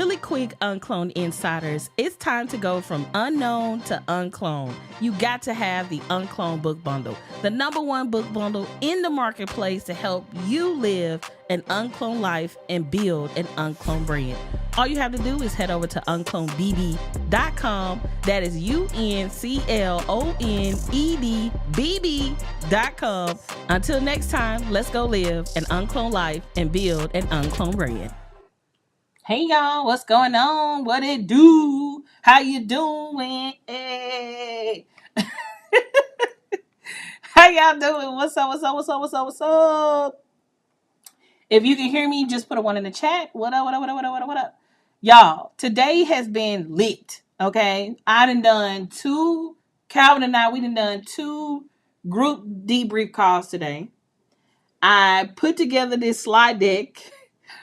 really quick, UnCloned Insiders, it's time to go from unknown to uncloned. You got to have the UnCloned book bundle, the #1 book bundle in the marketplace to help you live an uncloned life and build an uncloned brand. All you have to do is head over to unclonedbb.com. That is unclonedbb.com. Until next time, let's go live an uncloned life and build an uncloned brand. Hey y'all, what's going on? What it do? How you doing? Hey. How y'all doing? What's up? If you can hear me, just put a 1 in the chat. What up? Y'all, today has been lit, okay? Calvin and I, we done 2 group debrief calls today. I put together this slide deck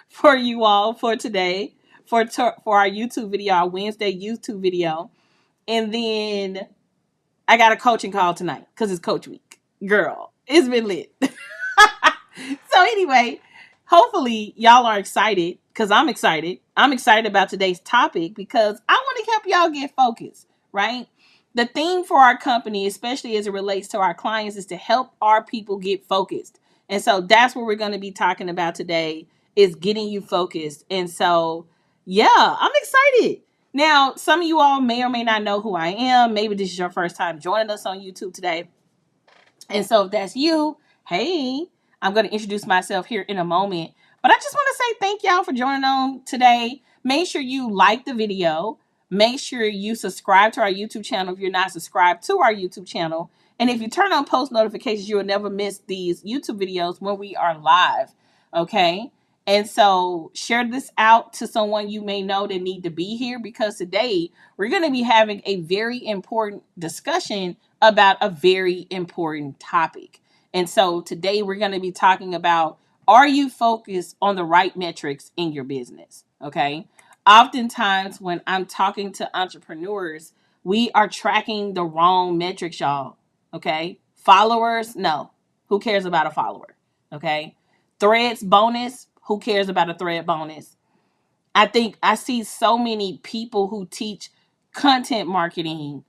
for you all for today, for our YouTube video, our Wednesday YouTube video. And then I got a coaching call tonight because it's Coach Week. Girl, it's been lit. So anyway, hopefully y'all are excited because I'm excited. I'm excited about today's topic because I want to help y'all get focused, right? The theme for our company, especially as it relates to our clients, is to help our people get focused. And so that's what we're going to be talking about today, is getting you focused. And so, yeah, I'm excited. Now, some of you all may or may not know who I am. Maybe this is your first time joining us on YouTube today. And so if that's you, hey, I'm going to introduce myself here in a moment. But I just want to say thank y'all for joining on today. Make sure you like the video. Make sure you subscribe to our YouTube channel if you're not subscribed to our YouTube channel. And if you turn on post notifications, you will never miss these YouTube videos when we are live. Okay? And so share this out to someone you may know that need to be here, because today we're going to be having a very important discussion about a very important topic. And so today we're going to be talking about, are you focused on the right metrics in your business? Okay. Oftentimes when I'm talking to entrepreneurs, we are tracking the wrong metrics, y'all. Okay. Followers, no. Who cares about a follower? Okay. Threads bonus, who cares about a thread bonus? I think I see so many people who teach content marketing,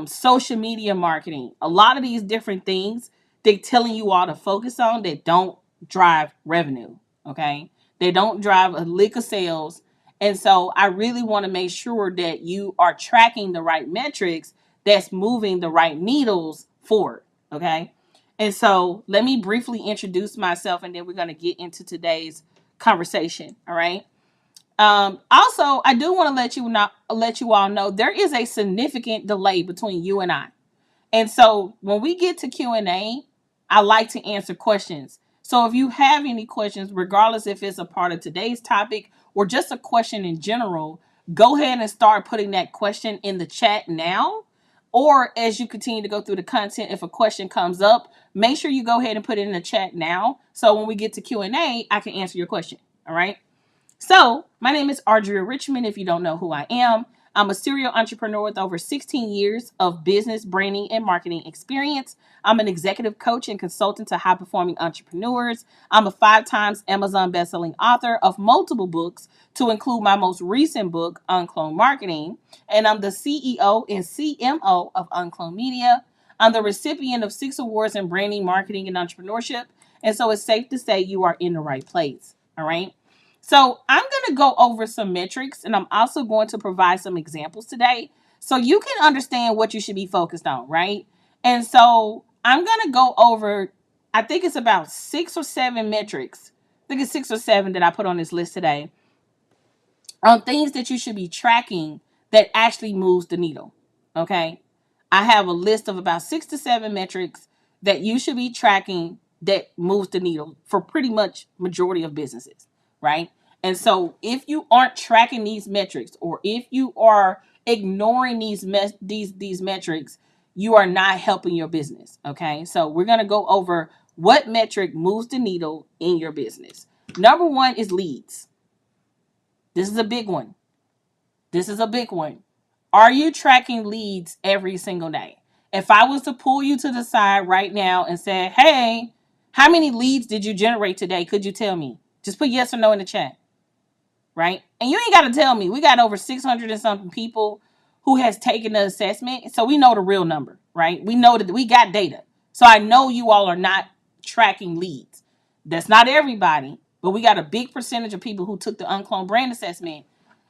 social media marketing, a lot of these different things they're telling you all to focus on that don't drive revenue. Okay. They don't drive a lick of sales. And so I really want to make sure that you are tracking the right metrics that's moving the right needles forward. Okay. And so let me briefly introduce myself, and then we're going to get into today's conversation. All right. Also, I do want to let you all know there is a significant delay between you and I. And so when we get to Q&A, I like to answer questions. So if you have any questions, regardless if it's a part of today's topic or just a question in general, go ahead and start putting that question in the chat now. Or as you continue to go through the content, if a question comes up, make sure you go ahead and put it in the chat now. So when we get to Q&A, I can answer your question. All right. So my name is Audria Richmond. If you don't know who I am, I'm a serial entrepreneur with over 16 years of business, branding, and marketing experience. I'm an executive coach and consultant to high-performing entrepreneurs. I'm a 5 times Amazon bestselling author of multiple books, to include my most recent book, UnCloned Marketing. And I'm the CEO and CMO of UnCloned Media. I'm the recipient of 6 awards in branding, marketing, and entrepreneurship. And so it's safe to say you are in the right place. All right. So I'm going to go over some metrics, and I'm also going to provide some examples today so you can understand what you should be focused on, right? And so I'm going to go over, I think it's about 6 or 7 metrics. I think it's 6 or 7 that I put on this list today on things that you should be tracking that actually moves the needle, okay? I have a list of about 6 to 7 metrics that you should be tracking that moves the needle for pretty much majority of businesses. Right? And so if you aren't tracking these metrics, or if you are ignoring these metrics, you are not helping your business. Okay. So we're going to go over what metric moves the needle in your business. Number 1 is leads. This is a big one. Are you tracking leads every single day? If I was to pull you to the side right now and say, hey, how many leads did you generate today? Could you tell me? Just put yes or no in the chat. right? And you ain't got to tell me. We got over 600 and something people who has taken the assessment. So we know the real number, right? We know that we got data. So I know you all are not tracking leads. That's not everybody, but we got a big percentage of people who took the UnCloned brand assessment,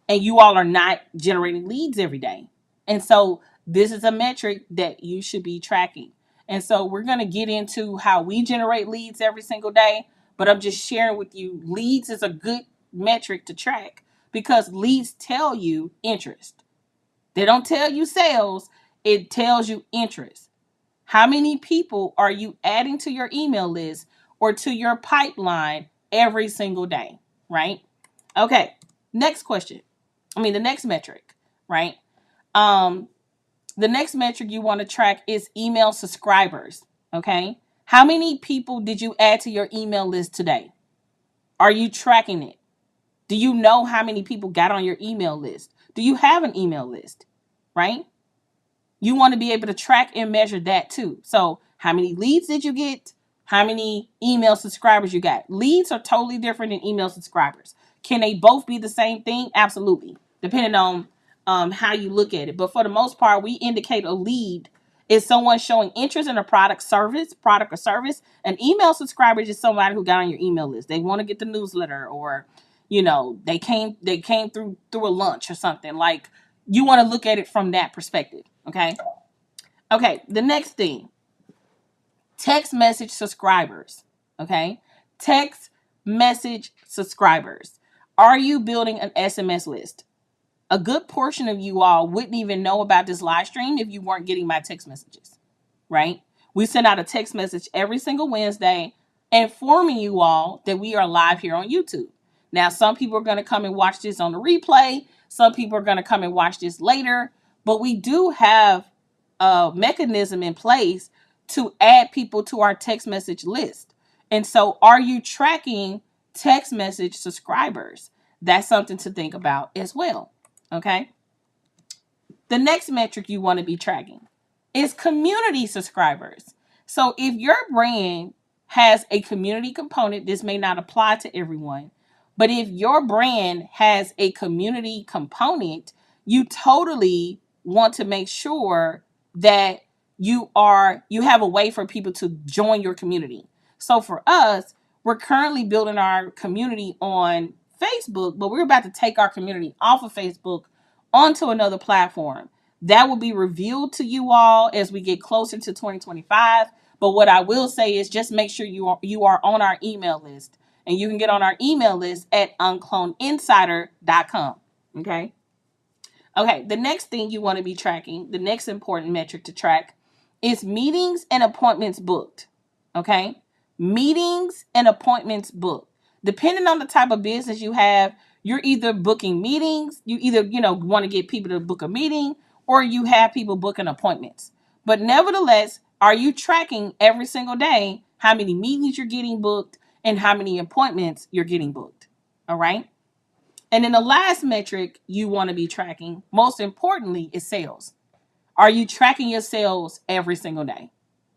and you all are not generating leads every day. And so this is a metric that you should be tracking. And so we're going to get into how we generate leads every single day, but I'm just sharing with you, leads is a good metric to track because leads tell you interest. They don't tell you sales, it tells you interest. How many people are you adding to your email list or to your pipeline every single day, right? Okay, next question. The next metric, right? The next metric you want to track is email subscribers, okay? How many people did you add to your email list today? Are you tracking it? Do you know how many people got on your email list? Do you have an email list, right? You want to be able to track and measure that too. So how many leads did you get? How many email subscribers you got? Leads are totally different than email subscribers. Can they both be the same thing? Absolutely. Depending on how you look at it. But for the most part, we indicate a lead is someone showing interest in a product or service. An email subscriber is just somebody who got on your email list. They want to get the newsletter, or they came through a lunch or something. Like, you want to look at it from that perspective. Okay, the next thing, text message subscribers. Okay, text message subscribers. Are you building an SMS list? A good portion of you all wouldn't even know about this live stream if you weren't getting my text messages, right? We send out a text message every single Wednesday informing you all that we are live here on YouTube. Now, some people are going to come and watch this on the replay. Some people are going to come and watch this later. But we do have a mechanism in place to add people to our text message list. And so, are you tracking text message subscribers? That's something to think about as well. Okay. The next metric you want to be tracking is community subscribers. So if your brand has a community component, this may not apply to everyone, but if your brand has a community component, you totally want to make sure that you have a way for people to join your community. So for us, we're currently building our community on Facebook, but we're about to take our community off of Facebook onto another platform. That will be revealed to you all as we get closer to 2025. But what I will say is just make sure you are on our email list. And you can get on our email list at unclonedinsider.com. Okay. Okay. The next thing you want to be tracking, the next important metric to track, is meetings and appointments booked. Okay. Meetings and appointments booked. Depending on the type of business you have, you're either booking meetings, you either, want to get people to book a meeting, or you have people booking appointments. But nevertheless, are you tracking every single day how many meetings you're getting booked and how many appointments you're getting booked? All right. And then the last metric you want to be tracking, most importantly, is sales. Are you tracking your sales every single day?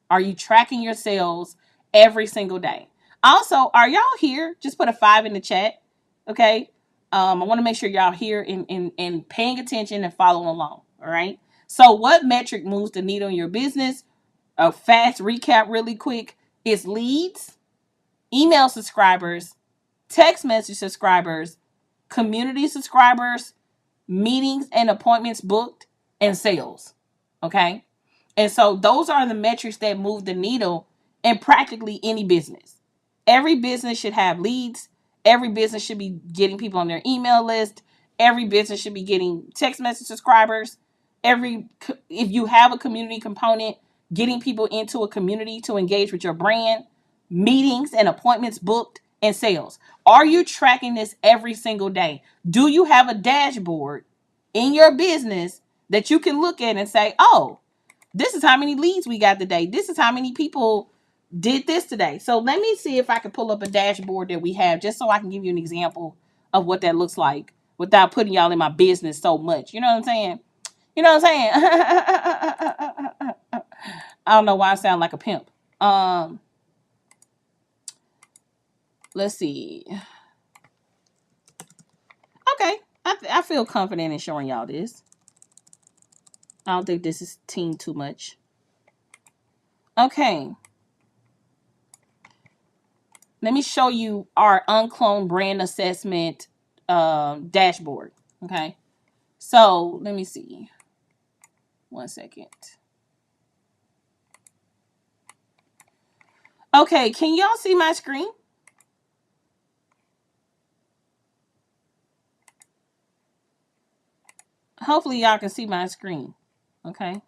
Are you tracking your sales every single day? Also, are y'all here? Just put a 5 in the chat. Okay. I want to make sure y'all here and paying attention and following along. All right. So what metric moves the needle in your business? A fast recap really quick is leads, email subscribers, text message subscribers, community subscribers, meetings and appointments booked, and sales. Okay. And so those are the metrics that move the needle in practically any business. Every business should have leads. Every business should be getting people on their email list. Every business should be getting text message subscribers. If you have a community component, getting people into a community to engage with your brand, meetings and appointments booked, and sales. Are you tracking this every single day? Do you have a dashboard in your business that you can look at and say, oh, this is how many leads we got today. This is how many people did this today. So let me see if I can pull up a dashboard that we have just so I can give you an example of what that looks like without putting y'all in my business so much. You know what I'm saying? You know what I'm saying? I don't know why I sound like a pimp. Let's see. I feel confident in showing y'all this. I don't think this is team too much. Okay. Let me show you our UnCloned brand assessment dashboard. Okay. So let me see. 1 second. Okay, can y'all see my screen? Hopefully y'all can see my screen. Okay.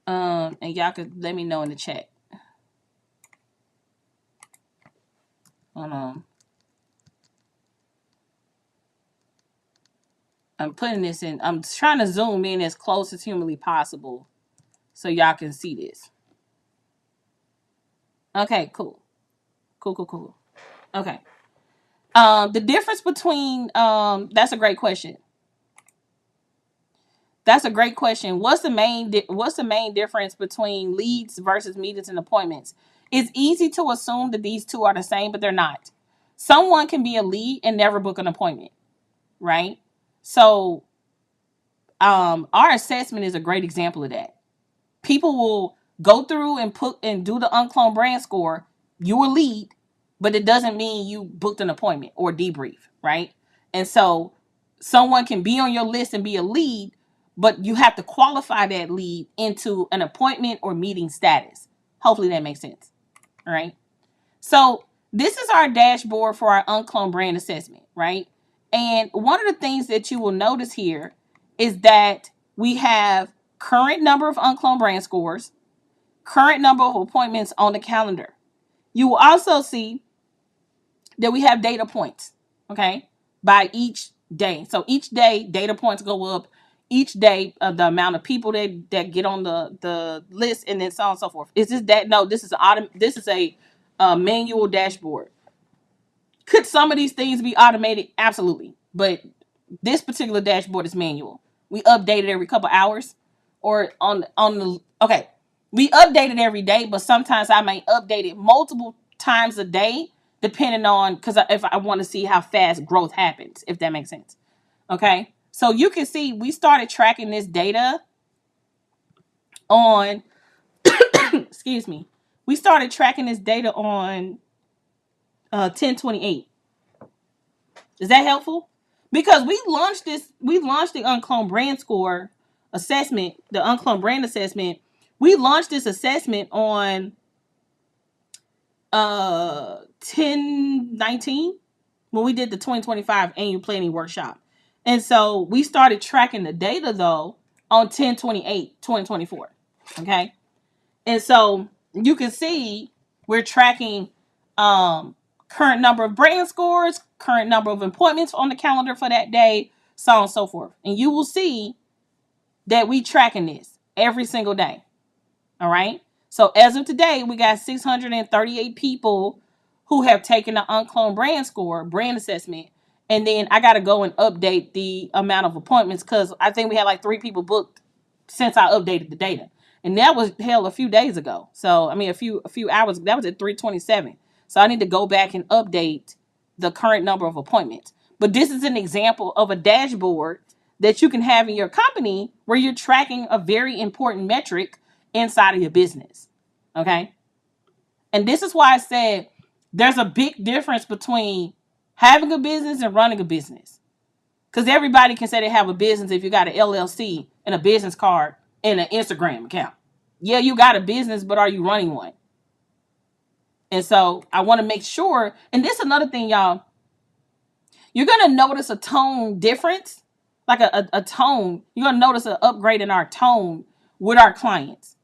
And y'all could let me know in the chat. Hold on. I'm putting this in. I'm trying to zoom in as close as humanly possible so y'all can see this. Okay, cool. Cool. Okay. The difference between that's a great question. That's a great question. What's the main difference between leads versus meetings and appointments? It's easy to assume that these two are the same, but they're not. Someone can be a lead and never book an appointment, right? So, our assessment is a great example of that. People will go through and do the UnCloned brand score. You a lead, but it doesn't mean you booked an appointment or debrief, right? And so someone can be on your list and be a lead, but you have to qualify that lead into an appointment or meeting status. Hopefully that makes sense. All right. So this is our dashboard for our UnCloned brand assessment, right? And one of the things that you will notice here is that we have current number of UnCloned brand scores, current number of appointments on the calendar. You will also see that we have data points, okay, by each day. So each day, data points go up. Each day, the amount of people that get on the list, and then so on and so forth. Is this that? No, this is a manual dashboard. Could some of these things be automated? Absolutely, but this particular dashboard is manual. We update it every couple hours, or on the okay. We update it every day, but sometimes I may update it multiple times a day, depending on because if I want to see how fast growth happens, if that makes sense. Okay, so you can see we started tracking this data on. Excuse me. We started tracking this data on 10/28. Is that helpful? Because we launched the UnCloned brand score assessment, the UnCloned brand assessment. We launched this assessment on 10/19 when we did the 2025 annual planning workshop. And so we started tracking the data though on 10/28, 2024. Okay. And so you can see we're tracking current number of brand scores, current number of appointments on the calendar for that day, so on and so forth. And you will see that we tracking this every single day. All right. So as of today, we got 638 people who have taken the UnCloned brand score, brand assessment. And then I got to go and update the amount of appointments because I think we had like 3 people booked since I updated the data. And that was a few days ago. So, I mean, a few hours. That was at 3:27. So I need to go back and update the current number of appointments. But this is an example of a dashboard that you can have in your company where you're tracking a very important metric inside of your business. Okay. And this is why I said there's a big difference between having a business and running a business. Because everybody can say they have a business if you got an LLC and a business card and an Instagram account. Yeah, you got a business, but are you running one? And so I want to make sure, and this is another thing, y'all. You're going to notice a tone difference, like a tone. You're going to notice an upgrade in our tone with our clients.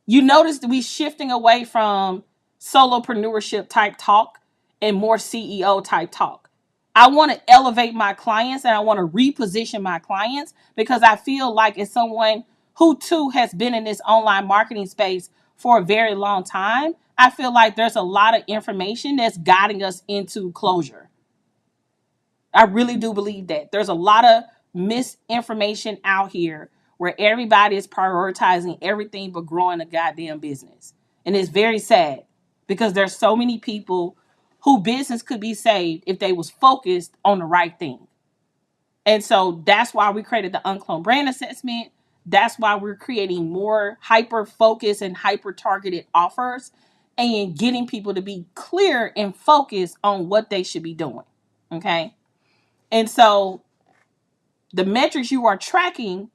You notice that we shifting away from solopreneurship type talk and more CEO type talk. I want to elevate my clients and I want to reposition my clients because I feel like it's someone who too has been in this online marketing space for a very long time. I feel like there's a lot of information that's guiding us into closure. I really do believe that. There's a lot of misinformation out here where everybody is prioritizing everything but growing a goddamn business. And it's very sad because there's so many people who business could be saved if they was focused on the right thing. And so that's why we created the UnCloned brand assessment. That's why we're creating more hyper focused and hyper targeted offers and getting people to be clear and focused on what they should be doing. Okay. And so the metrics you are tracking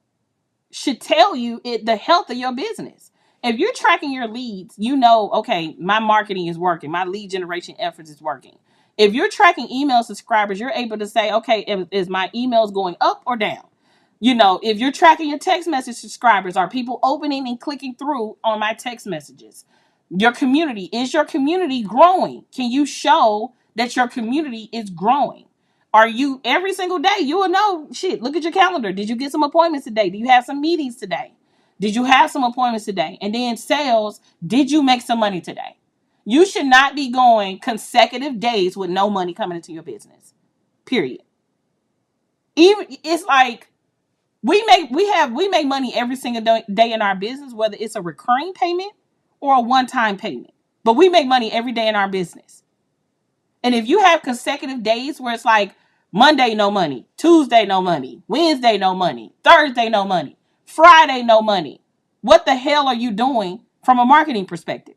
should tell you the health of your business. If you're tracking your leads, you know, okay, my marketing is working. My lead generation efforts is working. If you're tracking email subscribers, you're able to say, okay, is my emails going up or down? You know, if you're tracking your text message subscribers, are people opening and clicking through on my text messages? Your community, is your community growing? Can you show that your community is growing? Are you every single day? You will know, shit, look at your calendar. Did you get some appointments today? Do you have some meetings today? Did you have some appointments today? And then sales, did you make some money today? You should not be going consecutive days with no money coming into your business. Period. Even it's like we make money every single day in our business, whether it's a recurring payment or a one-time payment. But we make money every day in our business. And if you have consecutive days where it's like Monday, no money, Tuesday, no money, Wednesday, no money, Thursday, no money, Friday, no money, what the hell are you doing from a marketing perspective?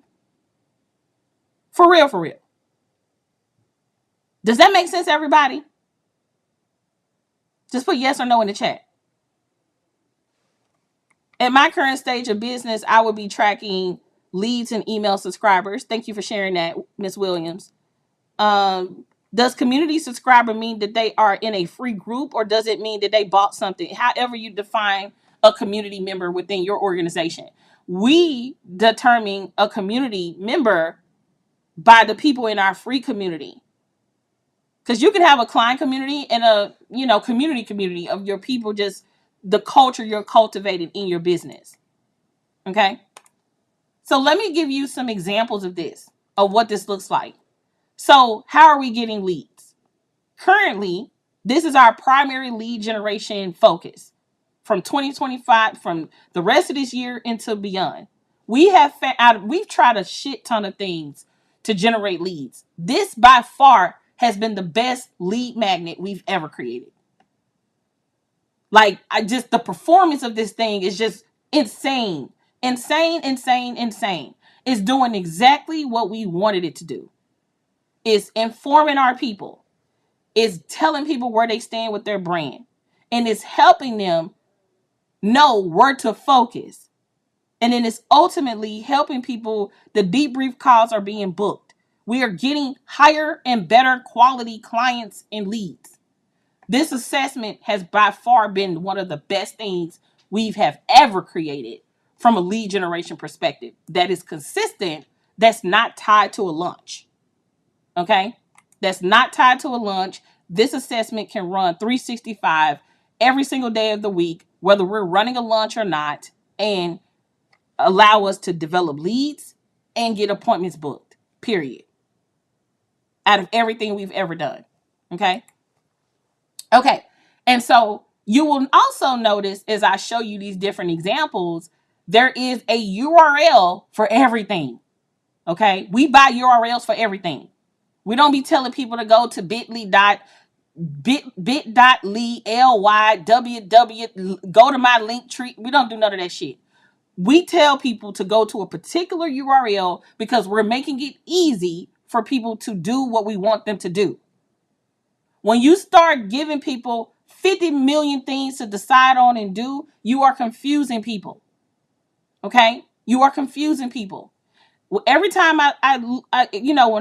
For real, for real. Does that make sense, everybody? Just put yes or no in the chat. At my current stage of business, I would be tracking leads and email subscribers. Thank you for sharing that, Ms. Williams. Does community subscriber mean that they are in a free group, or does it mean that they bought something? However you define a community member within your organization. We determine a community member by the people in our free community. Because you can have a client community and a, community of your people, just the culture you're cultivating in your business. Okay. So let me give you some examples of this, of what this looks like. So how are we getting leads? Currently, this is our primary lead generation focus from 2025, from the rest of this year into beyond. We've tried a shit ton of things to generate leads. This by far has been the best lead magnet we've ever created. Like, the performance of this thing is just insane. Insane. It's doing exactly what we wanted it to do. It's informing our people. It's telling people where they stand with their brand. And it's helping them know where to focus. And then it's ultimately helping people. The debrief calls are being booked. We are getting higher and better quality clients and leads. This assessment has by far been one of the best things we have ever created from a lead generation perspective. That is consistent. That's not tied to a launch. Okay? That's not tied to a launch. This assessment can run 365 every single day of the week, whether we're running a launch or not, and allow us to develop leads and get appointments booked, period. Out of everything we've ever done. Okay. And so you will also notice, as I show you these different examples, there is a URL for everything. Okay. We buy URLs for everything. We don't be telling people to go to bit.ly, go to my link tree. We don't do none of that shit. We tell people to go to a particular URL because we're making it easy for people to do what we want them to do. When you start giving people 50 million things to decide on and do, you are confusing people. Okay? You are confusing people. Well, every time when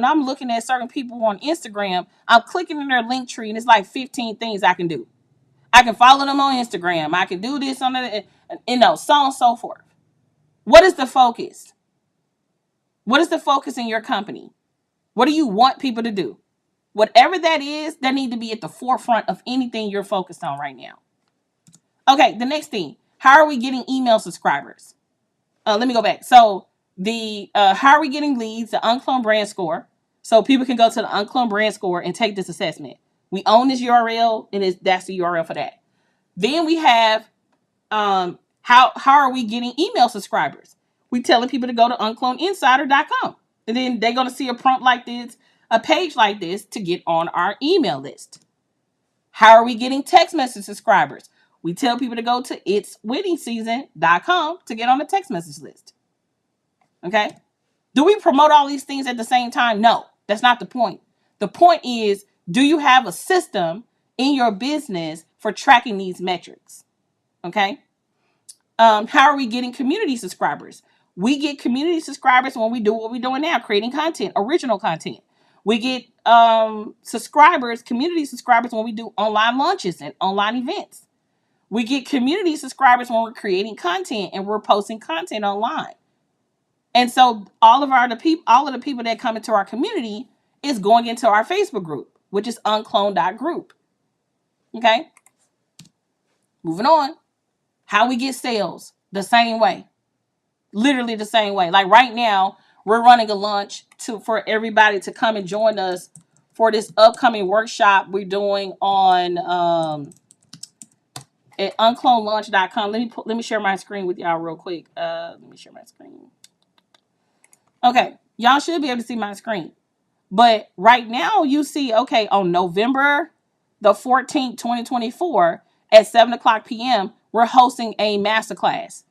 I'm looking at certain people on Instagram, I'm clicking in their link tree and it's like 15 things I can do. I can follow them on Instagram. I can do this on the, so on and so forth. What is the focus? What is the focus in your company? What do you want people to do? Whatever that is, that need to be at the forefront of anything you're focused on right now. Okay, the next thing. How are we getting email subscribers? Let me go back. So how are we getting leads? The UnCloned brand score. So people can go to the UnCloned brand score and take this assessment. We own this URL, and that's the URL for that. Then we have how are we getting email subscribers? We telling people to go to unclonedinsider.com. And then they're going to see a prompt like this. a page like this to get on our email list. How are we getting text message subscribers? We tell people to go to itsweddingseason.com to get on the text message list. Okay? Do we promote all these things at the same time? No, that's not the point. The point is, do you have a system in your business for tracking these metrics? Okay? How are we getting community subscribers? We get community subscribers when we do what we're doing now, creating content, original content. We get subscribers, community subscribers when we do online launches and online events. We get community subscribers when we're creating content and we're posting content online. And so all of the people that come into our community is going into our Facebook group, which is uncloned.group. Okay? Moving on. How we get sales? The same way. Literally the same way. Like right now, we're running a launch for everybody to come and join us for this upcoming workshop we're doing on at unclonedlaunch.com. Let me share my screen with y'all real quick. Let me share my screen. Okay, y'all should be able to see my screen. But right now you see, okay, on November the 14th, 2024 at 7:00 p.m., we're hosting a masterclass.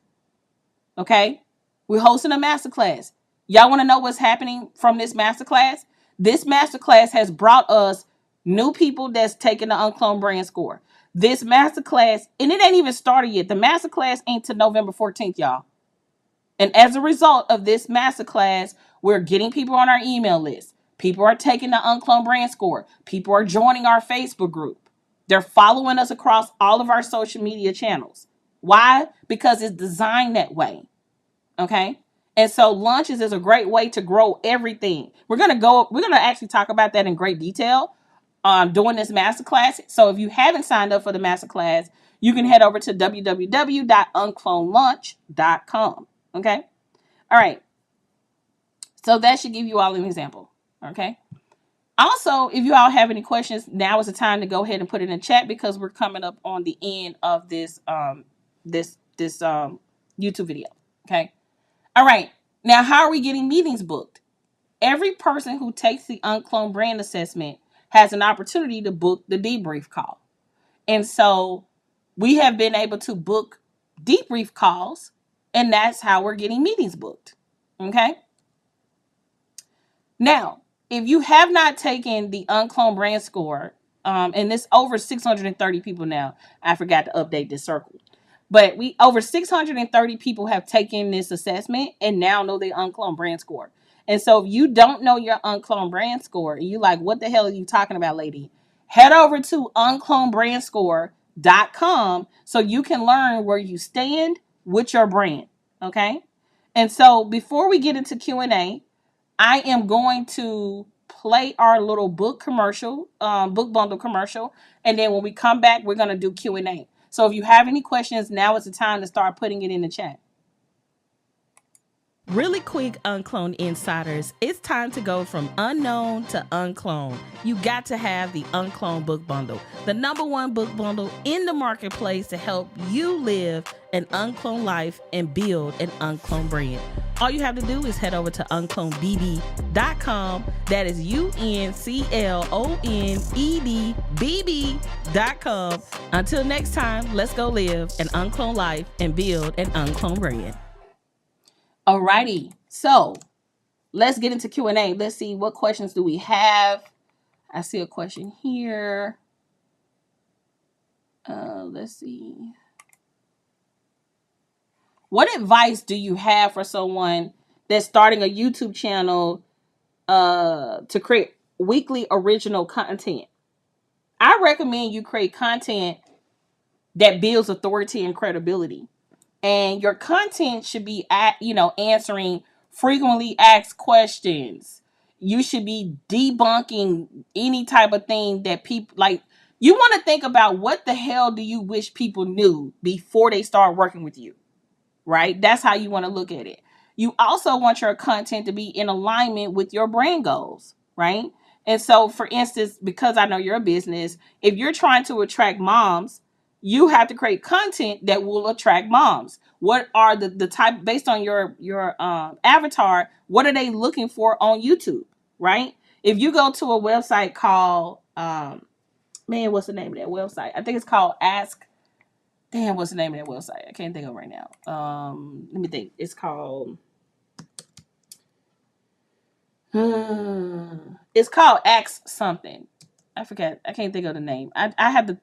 Okay? We're hosting a masterclass. Y'all want to know what's happening from this masterclass? This masterclass has brought us new people that's taking the UnCloned brand score. This masterclass, and it ain't even started yet. The masterclass ain't till November 14th, y'all. And as a result of this masterclass, we're getting people on our email list. People are taking the UnCloned brand score. People are joining our Facebook group. They're following us across all of our social media channels. Why? Because it's designed that way. Okay? And so launches is a great way to grow everything. We're going to actually talk about that in great detail during this masterclass. So if you haven't signed up for the masterclass, you can head over to www.unclonedlaunch.com. Okay? All right. So that should give you all an example. Okay? Also, if you all have any questions, now is the time to go ahead and put it in chat because we're coming up on the end of this YouTube video. Okay? All right. Now, how are we getting meetings booked? Every person who takes the UnCloned brand assessment has an opportunity to book the debrief call. And so we have been able to book debrief calls, and that's how we're getting meetings booked. Okay? Now, if you have not taken the UnCloned brand score, and it's over 630 people now. I forgot to update this circle. But over 630 people have taken this assessment and now know their UnCloned brand score. And so if you don't know your UnCloned brand score, and you like, what the hell are you talking about, lady? Head over to unclonebrandScore.com so you can learn where you stand with your brand. Okay? And so before we get into Q&A, I am going to play our little book commercial, book bundle commercial. And then when we come back, we're going to do Q&A. So if you have any questions, now is the time to start putting it in the chat. Really quick, UnCloned insiders, it's time to go from unknown to uncloned. You got to have the UnCloned book bundle, the #1 book bundle in the marketplace to help you live an uncloned life and build an uncloned brand. All you have to do is head over to unclonedbb.com. That is unclonedbb.com. Until next time, let's go live an uncloned life and build an uncloned brand. Alrighty, so let's get into Q&A. Let's see, what questions do we have? I see a question here. Let's see. What advice do you have for someone that's starting a YouTube channel to create weekly original content? I recommend you create content that builds authority and credibility. And your content should be answering frequently asked questions. You should be debunking any type of thing that people like. You want to think about, what the hell do you wish people knew before they start working with you, right? That's how you want to look at it. You also want your content to be in alignment with your brand goals, right? And so, for instance, because I know you're a business, if you're trying to attract moms, you have to create content that will attract moms. What are the type, based on your avatar, what are they looking for on YouTube, right? If you go to a website called, man, what's the name of that website? I think it's called Ask. Damn, what's the name of that website? I can't think of it right now. Let me think. It's called. It's called Ask something. I forget. I can't think of the name. I have the.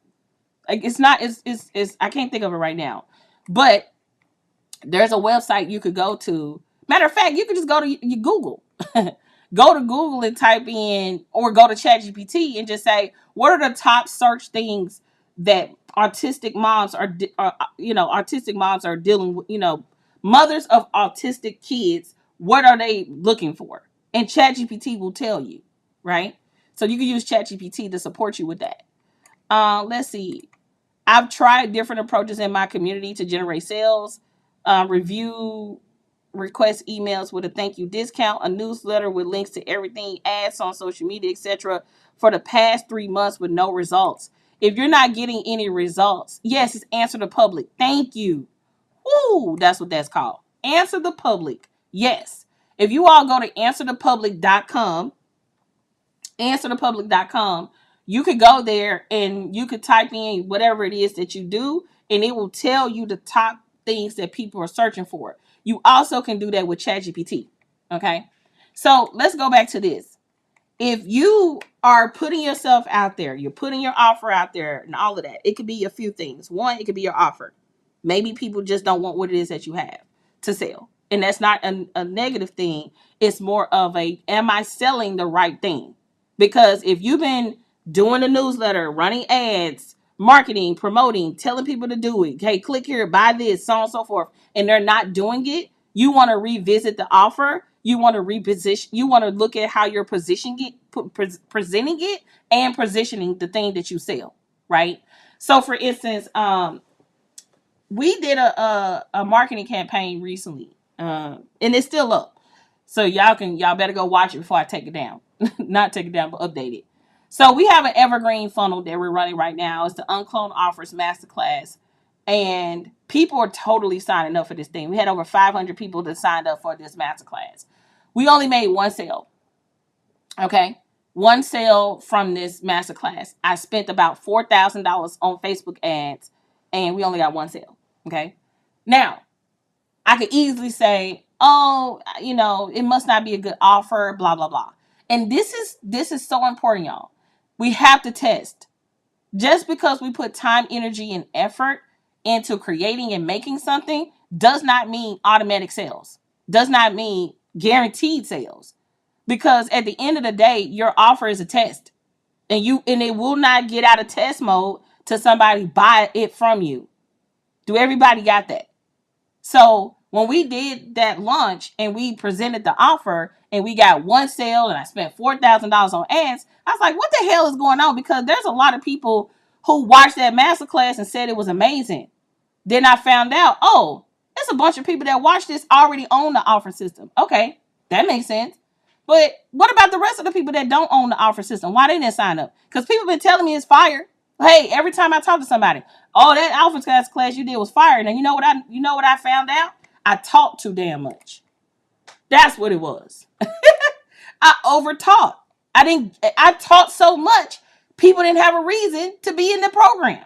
It's not. It's. I can't think of it right now. But there's a website you could go to. Matter of fact, you could just go to Google. Go to Google and type in, or go to ChatGPT and just say, what are the top search things that autistic moms autistic moms are dealing with, mothers of autistic kids, what are they looking for? And ChatGPT will tell you, right? So you can use ChatGPT to support you with that. Let's see. I've tried different approaches in my community to generate sales. Review request emails with a thank you discount, a newsletter with links to everything, ads on social media, etc. for the past 3 months with no results. If you're not getting any results, yes, it's answer the public. Thank you. Woo, that's what that's called. Answer the public. Yes. If you all go to answerthepublic.com, you could go there and you could type in whatever it is that you do, and it will tell you the top things that people are searching for. You also can do that with ChatGPT. Okay. So let's go back to this. If you are putting yourself out there, you're putting your offer out there and all of that, it could be a few things. One, it could be your offer. Maybe people just don't want what it is that you have to sell. And that's not a negative thing. It's more of am I selling the right thing? Because if you've been doing a newsletter, running ads, marketing, promoting, telling people to do it, hey, click here, buy this, so on and so forth, and they're not doing it, you want to revisit the offer. You want to reposition. You want to look at how you're positioning it, presenting it, and positioning the thing that you sell, right? So, for instance, we did a marketing campaign recently, and it's still up. So y'all better go watch it before I take it down. Not take it down, but update it. So we have an evergreen funnel that we're running right now. It's the UnCloned Offers Masterclass. And people are totally signing up for this thing. We had over 500 people that signed up for this masterclass. We only made one sale. Okay. One sale from this masterclass. I spent about $4,000 on Facebook ads, and we only got one sale. Okay. Now, I could easily say, oh, it must not be a good offer, blah, blah, blah. And this is so important, y'all. We have to test. Just because we put time, energy, and effort into creating and making something does not mean automatic sales. Does not mean guaranteed sales. Because at the end of the day, your offer is a test. And it will not get out of test mode till somebody buy it from you. Do everybody got that? So when we did that launch and we presented the offer and we got one sale and I spent $4,000 on ads, I was like, what the hell is going on? Because there's a lot of people who watched that masterclass and said it was amazing. Then I found out, oh, there's a bunch of people that watched this already own the offer system. Okay, that makes sense. But what about the rest of the people that don't own the offer system? Why they didn't sign up? Because people been telling me it's fire. Hey, every time I talk to somebody, oh, that alpha class you did was fire. And you know what I found out? I talked too damn much. That's what it was. I overtaught. I taught so much, people didn't have a reason to be in the program.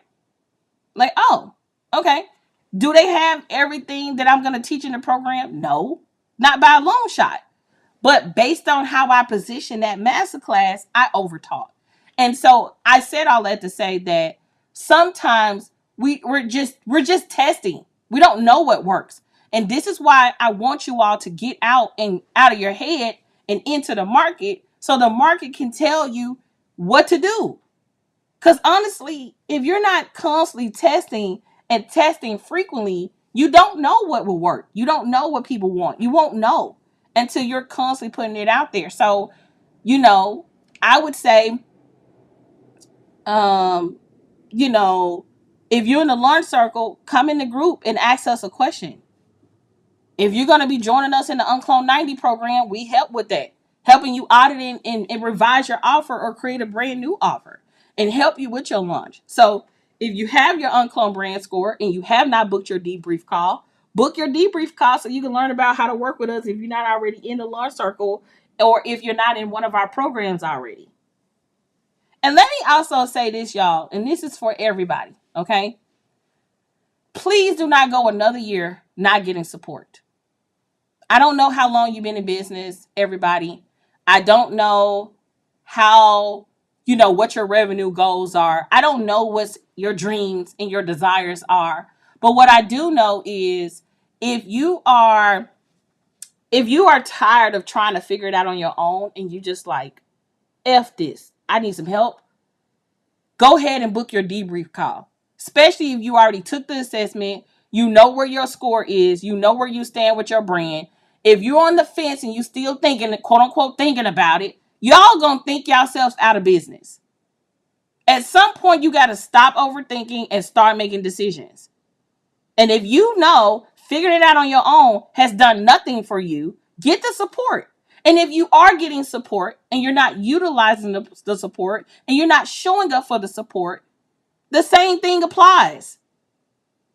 Like, oh, okay. Do they have everything that I'm going to teach in the program? No, not by a long shot. But based on how I positioned that masterclass, I overtaught. And so I said all that to say that sometimes we're just testing. We don't know what works. And this is why I want you all to get out of your head and into the market so the market can tell you what to do. Because honestly, if you're not constantly testing and testing frequently, you don't know what will work. You don't know what people want. You won't know until you're constantly putting it out there. So, I would say, if you're in the launch circle, come in the group and ask us a question. If you're going to be joining us in the UnCloned 90 program, we help with that. Helping you audit and revise your offer or create a brand new offer and help you with your launch. So if you have your UnCloned brand score and you have not booked your debrief call, book your debrief call so you can learn about how to work with us if you're not already in the launch circle or if you're not in one of our programs already. And let me also say this, y'all, and this is for everybody, okay? Please do not go another year not getting support. I don't know how long you've been in business, everybody. I don't know how, what your revenue goals are. I don't know what your dreams and your desires are. But what I do know is if you are tired of trying to figure it out on your own and you just like, F this, I need some help, go ahead and book your debrief call. Especially if you already took the assessment, you know where your score is, you know where you stand with your brand. If you're on the fence and you still thinking, quote unquote, thinking about it, y'all gonna think yourselves out of business. At some point, you got to stop overthinking and start making decisions. And if you know figuring it out on your own has done nothing for you, get the support. And if you are getting support and you're not utilizing the support and you're not showing up for the support, the same thing applies.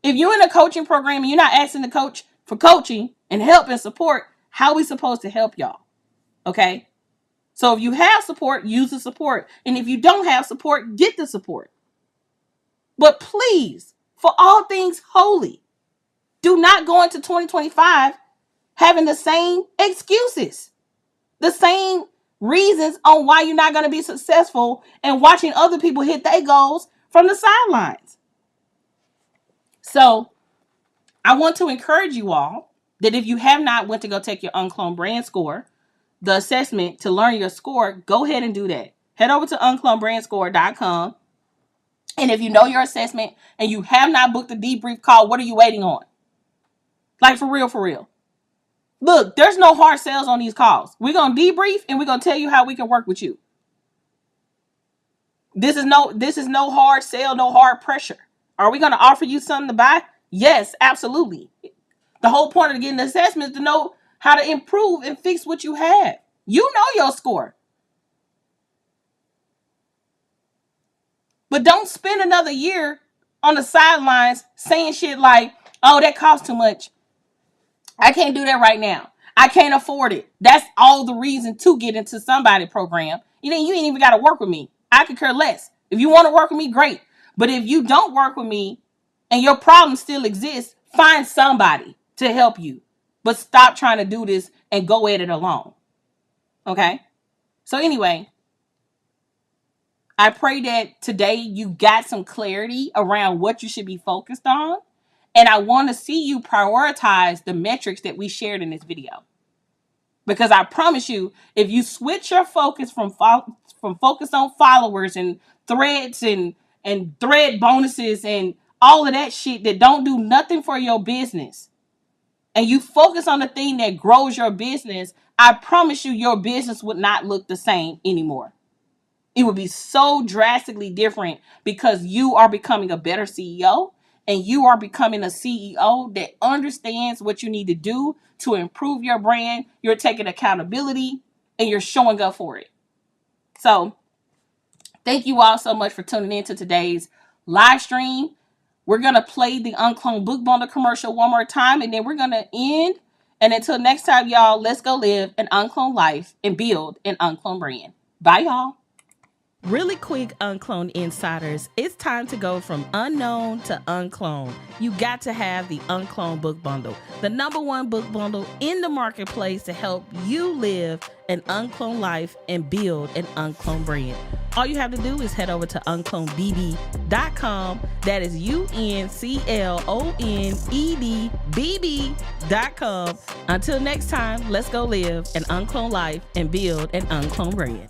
If you're in a coaching program and you're not asking the coach for coaching and help and support, how are we supposed to help y'all? Okay? So if you have support, use the support. And if you don't have support, get the support. But please, for all things holy, do not go into 2025 having the same excuses, the same reasons on why you're not going to be successful and watching other people hit their goals from the sidelines. So I want to encourage you all that if you have not went to go take your UnCloned brand score, the assessment to learn your score, go ahead and do that. Head over to unclonebrandScore.com. And if you know your assessment and you have not booked a debrief call, what are you waiting on? Like for real. Look, there's no hard sales on these calls. We're going to debrief and we're going to tell you how we can work with you. This is no hard sale, no hard pressure. Are we going to offer you something to buy? Yes, absolutely. The whole point of getting the assessment is to know how to improve and fix what you have. You know your score. But don't spend another year on the sidelines saying shit like, oh, that costs too much. I can't do that right now. I can't afford it. That's all the reason to get into somebody program. You ain't even got to work with me. I could care less. If you want to work with me, great. But if you don't work with me and your problem still exists, find somebody to help you. But stop trying to do this and go at it alone. Okay? So anyway, I pray that today you got some clarity around what you should be focused on. And I want to see you prioritize the metrics that we shared in this video. Because I promise you, if you switch your focus from focus on followers and threads and thread bonuses and all of that shit that don't do nothing for your business, and you focus on the thing that grows your business, I promise you your business would not look the same anymore. It would be so drastically different because you are becoming a better CEO and you are becoming a CEO that understands what you need to do to improve your brand. You're taking accountability and you're showing up for it. So thank you all so much for tuning in to today's live stream. We're going to play the UnCloned Book Bundle commercial one more time and then we're going to end. And until next time, y'all, let's go live an uncloned life and build an uncloned brand. Bye, y'all. Really quick, UnCloned insiders, it's time to go from unknown to uncloned. You got to have the UnCloned Book Bundle, the #1 book bundle in the marketplace to help you live an uncloned life and build an uncloned brand. All you have to do is head over to unclonedbb.com. That is unclonedbb.com. Until next time, let's go live an uncloned life and build an uncloned brand.